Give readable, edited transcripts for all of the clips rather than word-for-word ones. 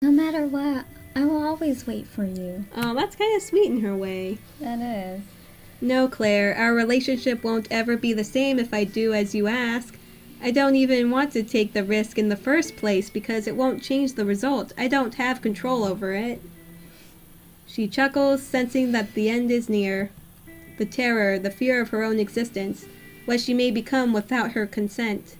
No matter what, I will always wait for you. Oh, that's kind of sweet in her way. That is. No, Claire, our relationship won't ever be the same if I do as you ask. I don't even want to take the risk in the first place because it won't change the result. I don't have control over it. She chuckles, sensing that the end is near. The terror, the fear of her own existence, what she may become without her consent.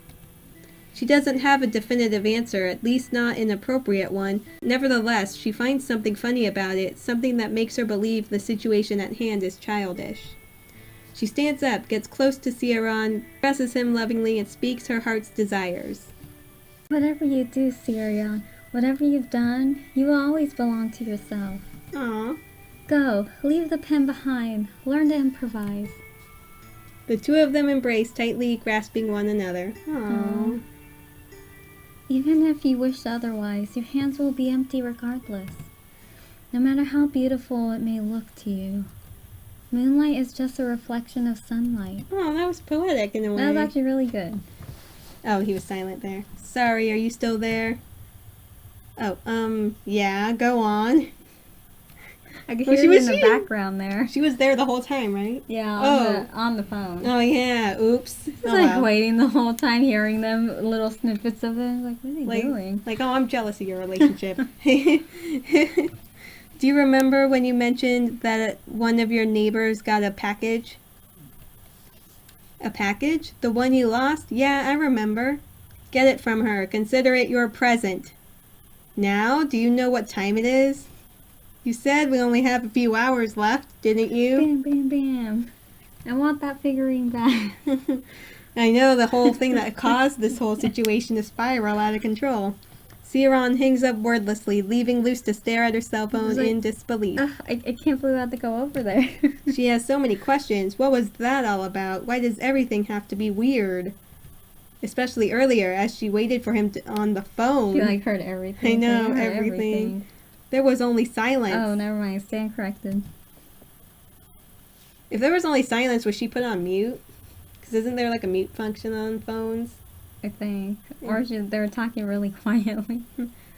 She doesn't have a definitive answer, at least not an appropriate one. Nevertheless, she finds something funny about it, something that makes her believe the situation at hand is childish. She stands up, gets close to Ciaran, caresses him lovingly, and speaks her heart's desires. Whatever you do, Ciaran, whatever you've done, you will always belong to yourself. Aww. Go, leave the pen behind, learn to improvise. The two of them embrace, tightly grasping one another. Aww. Even if you wish otherwise, your hands will be empty regardless. No matter how beautiful it may look to you. Moonlight is just a reflection of sunlight. Oh, that was poetic in a way. That was actually really good. Oh, he was silent there. Sorry, are you still there? Oh, yeah, go on. I could hear you in the background there. She was there the whole time, right? Yeah, on the phone. Oh, yeah, oops. I was waiting the whole time, hearing them, little snippets of it. Like, what are they doing? Like, oh, I'm jealous of your relationship. Do you remember when you mentioned that one of your neighbors got a package? A package? The one you lost? Yeah, I remember. Get it from her. Consider it your present. Now, do you know what time it is? You said we only have a few hours left, didn't you? Bam, bam, bam. I want that figurine back. I know, the whole thing that caused this whole situation to spiral out of control. Ciaran hangs up wordlessly, leaving Luce to stare at her cell phone in disbelief. I can't believe I had to go over there. She has so many questions. What was that all about? Why does everything have to be weird? Especially earlier, as she waited for him on the phone. She heard everything. I know, everything. There was only silence. Oh, never mind. Stand corrected. If there was only silence, was she put on mute? Because isn't there a mute function on phones? I think. Or they were talking really quietly.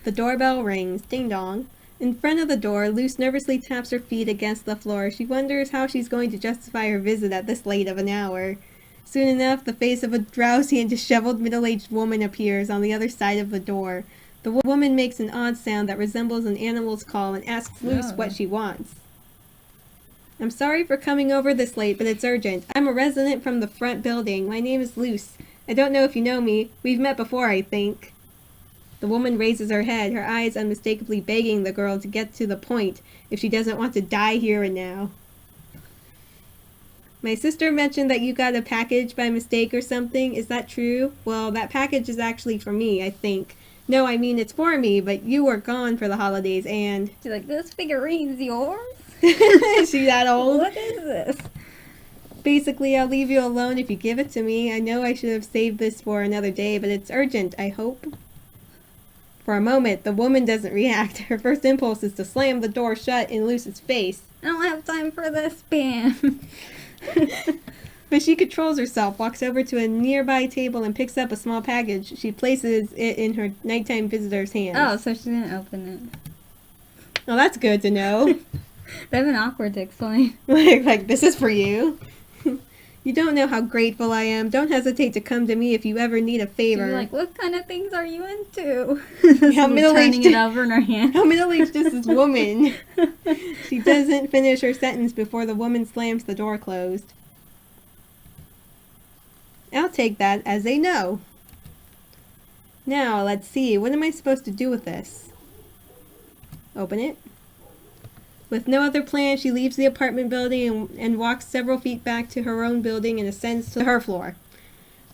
The doorbell rings. Ding dong. In front of the door, Luce nervously taps her feet against the floor. She wonders how she's going to justify her visit at this late of an hour. Soon enough, the face of a drowsy and disheveled middle-aged woman appears on the other side of the door. The woman makes an odd sound that resembles an animal's call and asks Luce what she wants. I'm sorry for coming over this late, but it's urgent. I'm a resident from the front building. My name is Luce. I don't know if you know me. We've met before, I think. The woman raises her head, her eyes unmistakably begging the girl to get to the point if she doesn't want to die here and now. My sister mentioned that you got a package by mistake or something. Is that true? Well, that package is actually for me, I think. No, I mean, it's for me, but you were gone for the holidays and... She's like, this figurine's yours? Is she that old? What is this? Basically, I'll leave you alone if you give it to me. I know I should have saved this for another day, but it's urgent, I hope. For a moment, the woman doesn't react. Her first impulse is to slam the door shut in Luce's face. I don't have time for this, Bam. But she controls herself, walks over to a nearby table and picks up a small package. She places it in her nighttime visitor's hands. Oh, so she didn't open it. Oh, that's good to know. That'd been awkward to explain. like, this is for you. You don't know how grateful I am. Don't hesitate to come to me if you ever need a favor. She's like, what kind of things are you into? How middle-aged it over in her hand. How middle-aged is this woman? She doesn't finish her sentence before the woman slams the door closed. I'll take that as a no. Now, let's see. What am I supposed to do with this? Open it. With no other plan, she leaves the apartment building and walks several feet back to her own building and ascends to her floor.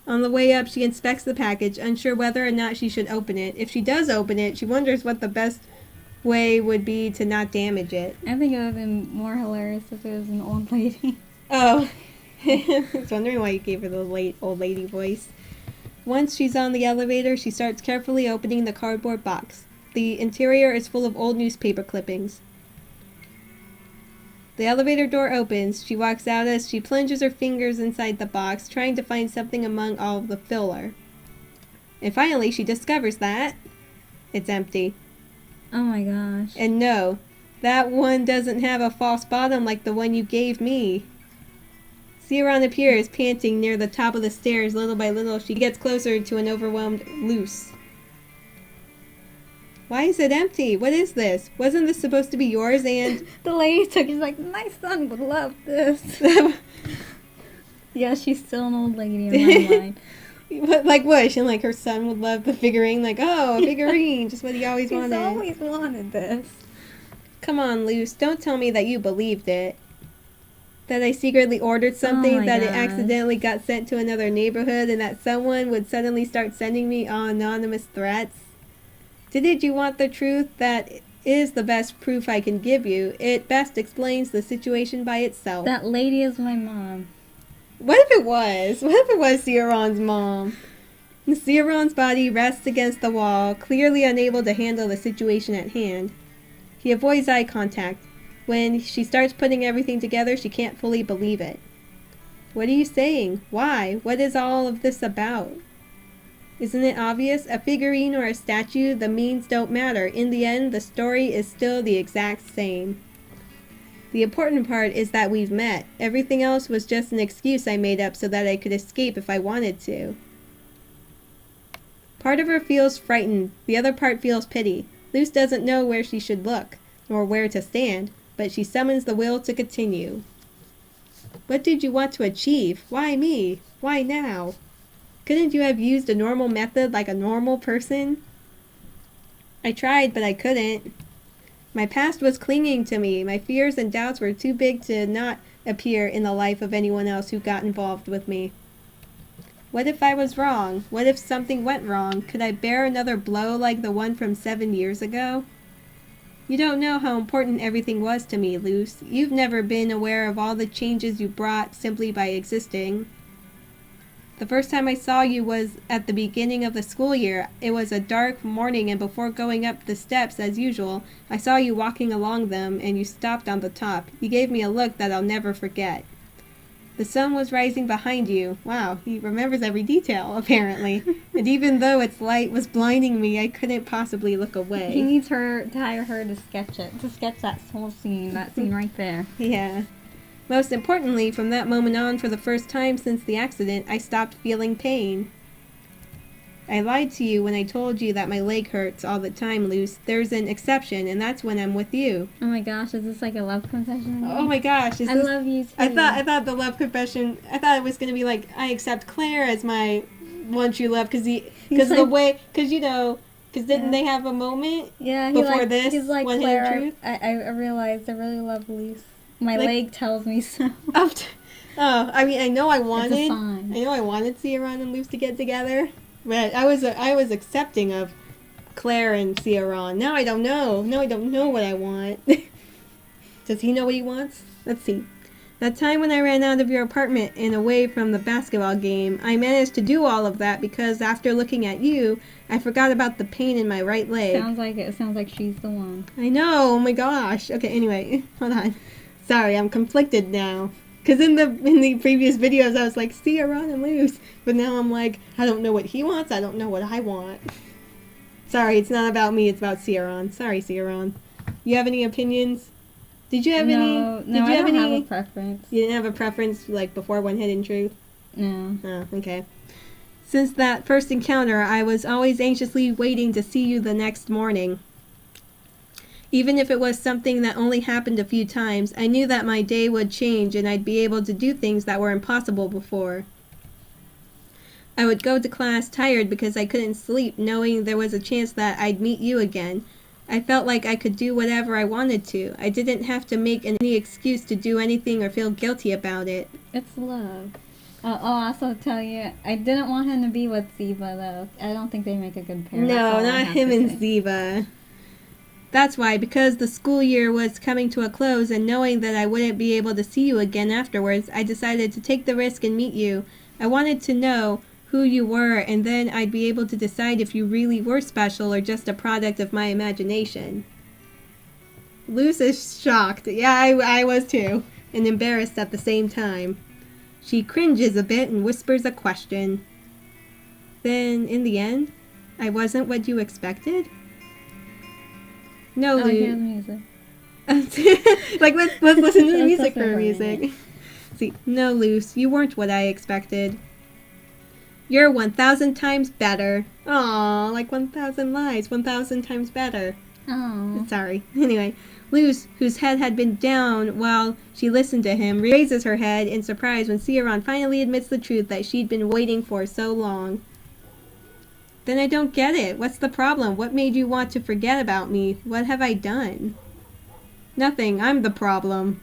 On the way up, she inspects the package, unsure whether or not she should open it. If she does open it, she wonders what the best way would be to not damage it. I think it would have been more hilarious if it was an old lady. Oh. I was wondering why you gave her the old lady voice. Once she's on the elevator, she starts carefully opening the cardboard box. The interior is full of old newspaper clippings. The elevator door opens. She walks out as she plunges her fingers inside the box, trying to find something among all of the filler. And finally, she discovers that it's empty. Oh my gosh. And no, that one doesn't have a false bottom like the one you gave me. Ciaran appears, panting near the top of the stairs. Little by little, she gets closer to an overwhelmed Luce. Why is it empty? What is this? Wasn't this supposed to be yours and... The lady took it. She's like, my son would love this. Yeah, she's still an old lady in my mind. Like what? She like her son would love the figurine. Like, oh, a figurine, just what he always He's wanted. always wanted this. Come on, Luce. Don't tell me that you believed it. That I secretly ordered something, my that it gosh. accidentally got sent to another neighborhood, and that someone would suddenly start sending me anonymous threats. Didn't you want the truth? That is the best proof I can give you. It best explains the situation by itself. That lady is my mom. What if it was? What if it was Ciaran's mom? Ciaran's body rests against the wall, clearly unable to handle the situation at hand. He avoids eye contact. When she starts putting everything together, she can't fully believe it. What are you saying? Why? What is all of this about? Isn't it obvious? A figurine or a statue, the means don't matter. In the end, the story is still the exact same. The important part is that we've met. Everything else was just an excuse I made up so that I could escape if I wanted to. Part of her feels frightened. The other part feels pity. Luce doesn't know where she should look, nor where to stand, but she summons the will to continue. What did you want to achieve? Why me? Why now? Couldn't you have used a normal method like a normal person? I tried, but I couldn't. My past was clinging to me. My fears and doubts were too big to not appear in the life of anyone else who got involved with me. What if I was wrong? What if something went wrong? Could I bear another blow like the one from 7 years ago? You don't know how important everything was to me, Luce. You've never been aware of all the changes you brought simply by existing. The first time I saw you was at the beginning of the school year. It was a dark morning, and before going up the steps, as usual, I saw you walking along them, and you stopped on the top. You gave me a look that I'll never forget. The sun was rising behind you. Wow, he remembers every detail, apparently. And even though its light was blinding me, I couldn't possibly look away. He needs her to hire her to sketch it, to sketch that whole scene, that scene right there. Yeah. Most importantly, from that moment on, for the first time since the accident, I stopped feeling pain. I lied to you when I told you that my leg hurts all the time, Luce. There's an exception, and that's when I'm with you. Oh my gosh, is this like a love confession? Oh my gosh. I love you too. I thought the love confession, I thought it was going to be like, I accept Claire as my one true love, because didn't they have a moment before this? He's like, One Claire, Hidden Truth? I realized I really love Luce. My leg tells me so. I mean, I know I wanted Ciaran and Luce to get together, but I was accepting of Claire and Ciaran. Now I don't know. Now I don't know what I want. Does he know what he wants? Let's see. That time when I ran out of your apartment and away from the basketball game, I managed to do all of that because after looking at you, I forgot about the pain in my right leg. Sounds like it. Sounds like she's the one. I know. Oh my gosh. Okay. Anyway, hold on. Sorry, I'm conflicted now. Because in the previous videos, I was like, Ciaran and Luce. But now I'm like, I don't know what he wants. I don't know what I want. Sorry, it's not about me. It's about Ciaran. Sorry, Ciaran. You have any opinions? Did you have any? No, I don't have a preference. You didn't have a preference, like, before One Hidden Truth? No. Oh, okay. Since that first encounter, I was always anxiously waiting to see you the next morning. Even if it was something that only happened a few times, I knew that my day would change and I'd be able to do things that were impossible before. I would go to class tired because I couldn't sleep, knowing there was a chance that I'd meet you again. I felt like I could do whatever I wanted to. I didn't have to make any excuse to do anything or feel guilty about it. It's love. I'll also tell you, I didn't want him to be with Ziva, though. I don't think they make a good pair. No, not him and Ziva. That's why, because the school year was coming to a close and knowing that I wouldn't be able to see you again afterwards, I decided to take the risk and meet you. I wanted to know who you were, and then I'd be able to decide if you really were special or just a product of my imagination. Luce is shocked. Yeah, I was too, and embarrassed at the same time. She cringes a bit and whispers a question. Then, in the end, I wasn't what you expected? No, Oh, hear the Luce. music. Like, let's listen to the That's music so for funny. music. See, no, Luce, you weren't what I expected. You're 1,000 times better. Aw, like 1,000 lies, 1,000 times better. Oh. Sorry. Anyway, Luce, whose head had been down while she listened to him, raises her head in surprise when Ciaran finally admits the truth that she'd been waiting for so long. Then I don't get it. What's the problem? What made you want to forget about me? What have I done? Nothing. I'm the problem.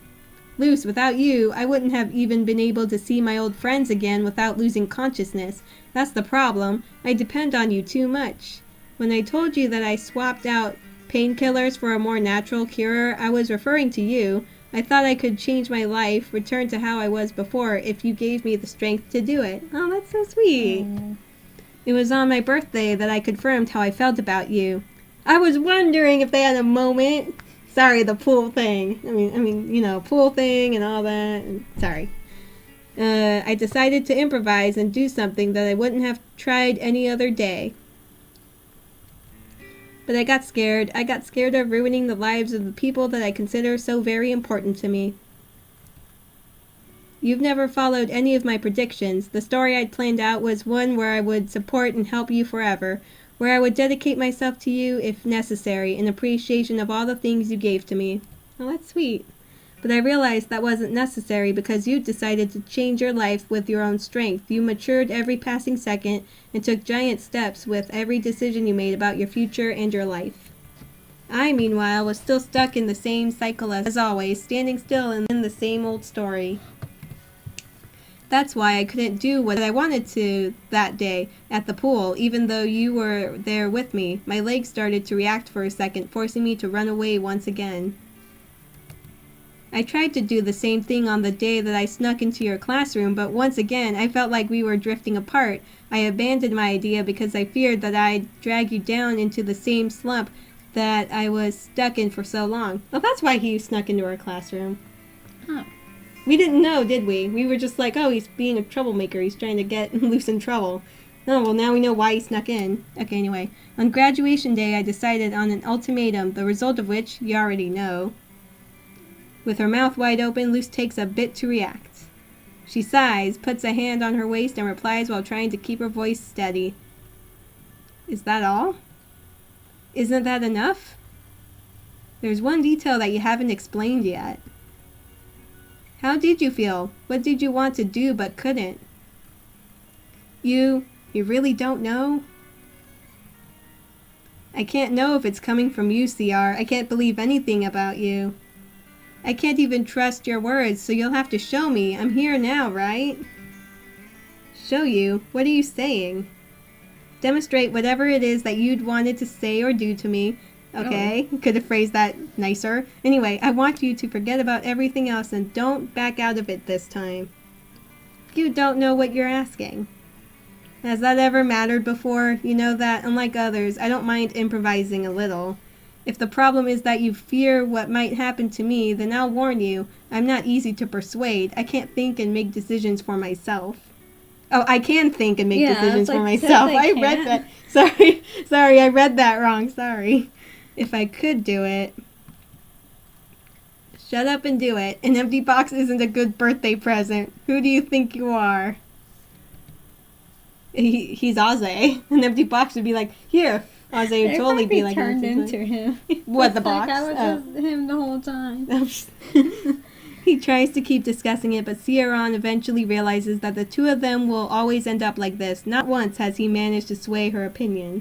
Luce, without you, I wouldn't have even been able to see my old friends again without losing consciousness. That's the problem. I depend on you too much. When I told you that I swapped out painkillers for a more natural cure, I was referring to you. I thought I could change my life, return to how I was before, if you gave me the strength to do it. Oh, that's so sweet. Oh. It was on my birthday that I confirmed how I felt about you. I was wondering if they had a moment. Sorry, the pool thing. I mean, you know, pool thing and all that. Sorry. I decided to improvise and do something that I wouldn't have tried any other day. But I got scared. I got scared of ruining the lives of the people that I consider so very important to me. You've never followed any of my predictions. The story I'd planned out was one where I would support and help you forever, where I would dedicate myself to you if necessary, in appreciation of all the things you gave to me. Oh, that's sweet. But I realized that wasn't necessary because you decided to change your life with your own strength. You matured every passing second and took giant steps with every decision you made about your future and your life. I, meanwhile, was still stuck in the same cycle as always, standing still in the same old story. That's why I couldn't do what I wanted to that day at the pool, even though you were there with me. My legs started to react for a second, forcing me to run away once again. I tried to do the same thing on the day that I snuck into your classroom, but once again, I felt like we were drifting apart. I abandoned my idea because I feared that I'd drag you down into the same slump that I was stuck in for so long. Well, that's why he snuck into our classroom. Oh. We didn't know, did we? We were just like, oh, he's being a troublemaker. He's trying to get Luce in trouble. Oh, well, now we know why he snuck in. Okay, anyway. On graduation day, I decided on an ultimatum, the result of which you already know. With her mouth wide open, Luce takes a bit to react. She sighs, puts a hand on her waist, and replies while trying to keep her voice steady. Is that all? Isn't that enough? There's one detail that you haven't explained yet. How did you feel? What did you want to do but couldn't? You really don't know? I can't know if it's coming from you, CR. I can't believe anything about you. I can't even trust your words, so you'll have to show me. I'm here now, right? Show you? What are you saying? Demonstrate whatever it is that you'd wanted to say or do to me. Okay, could have phrased that nicer. Anyway, I want you to forget about everything else and don't back out of it this time. You don't know what you're asking. Has that ever mattered before? You know that, unlike others, I don't mind improvising a little. If the problem is that you fear what might happen to me, then I'll warn you, I'm not easy to persuade. I can't think and make decisions for myself. Oh, I can think and make decisions for myself. I read that. Sorry, I read that wrong. Sorry. If I could do it. Shut up and do it. An empty box isn't a good birthday present. Who do you think you are? He's Ozzy. An empty box would be like, here. Ozzy would totally be like, turned into him. What, the box? Like I was just him the whole time. He tries to keep discussing it, but Ciaran eventually realizes that the two of them will always end up like this. Not once has he managed to sway her opinion.